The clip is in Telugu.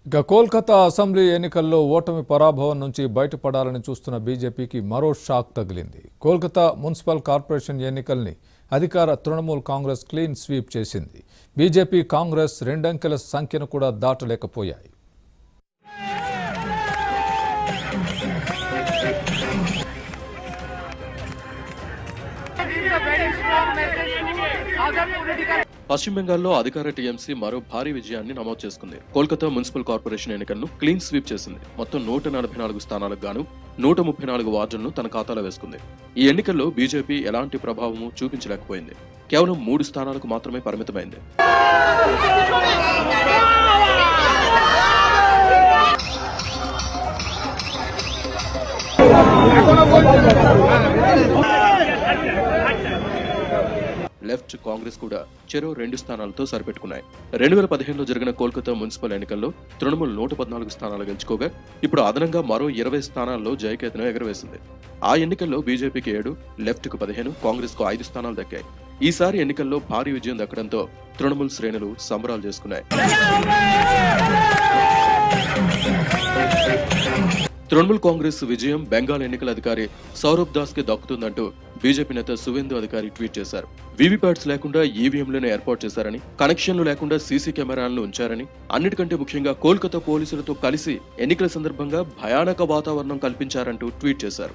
ఇక కోల్కతా అసెంబ్లీ ఎన్నికల్లో ఓటమి పరాభవం నుంచి బయటపడాలని చూస్తున్న బీజేపీకి మరో షాక్ తగిలింది. కోల్కతా మున్సిపల్ కార్పొరేషన్ ఎన్నికల్ని అధికార తృణమూల్ కాంగ్రెస్ క్లీన్ స్వీప్ చేసింది. బీజేపీ, కాంగ్రెస్ రెండంకెల సంఖ్యను కూడా దాటలేకపోయాయి. పశ్చిమ బెంగాల్లో అధికార టీఎంసీ మరో భారీ విజయాన్ని నమోదు చేసుకుంది. కోల్కతా మున్సిపల్ కార్పొరేషన్ ఎన్నికలను క్లీన్ స్వీప్ చేసింది. మొత్తం 144 స్థానాలకు గాను 134 వార్డులను తన ఖాతాలో వేసుకుంది. ఈ ఎన్నికల్లో బీజేపీ ఎలాంటి ప్రభావము చూపించలేకపోయింది. కేవలం 3 స్థానాలకు మాత్రమే పరిమితమైంది. లెఫ్ట్, కాంగ్రెస్ కూడా చెరో 2 స్థానాలతో సరిపెట్టుకున్నాయి. 2015లో జరిగిన కోల్కతా మున్సిపల్ ఎన్నికల్లో తృణమూల్ 114 స్థానాలు గెలుచుకోగా ఇప్పుడు అదనంగా మరో 20 స్థానాల్లో జయకేతనం ఎగరవేసింది. ఆ ఎన్నికల్లో బీజేపీకి 7, లెఫ్ట్ కు 15, కాంగ్రెస్ కు 5 స్థానాలు దక్కాయి. ఈసారి ఎన్నికల్లో భారీ విజయం దక్కడంతో తృణమూల్ శ్రేణులు సంబరాలు చేసుకున్నాయి. తృణమూల్ కాంగ్రెస్ విజయం బెంగాల్ ఎన్నికల అధికారి సౌరభ్ దాస్ కి దక్కుతుందంటూ బీజేపీ నేత సువేందు అధికారి ట్వీట్ చేశారు. వీవీప్యాట్స్ లేకుండా ఈవీఎంలను ఏర్పాటు చేశారని, కనెక్షన్లు లేకుండా సీసీ కెమెరాలను ఉంచారని, అన్నిటికంటే ముఖ్యంగా కోల్కతా పోలీసులతో కలిసి ఎన్నికల సందర్భంగా భయానక వాతావరణం కల్పించారంటూ ట్వీట్ చేశారు.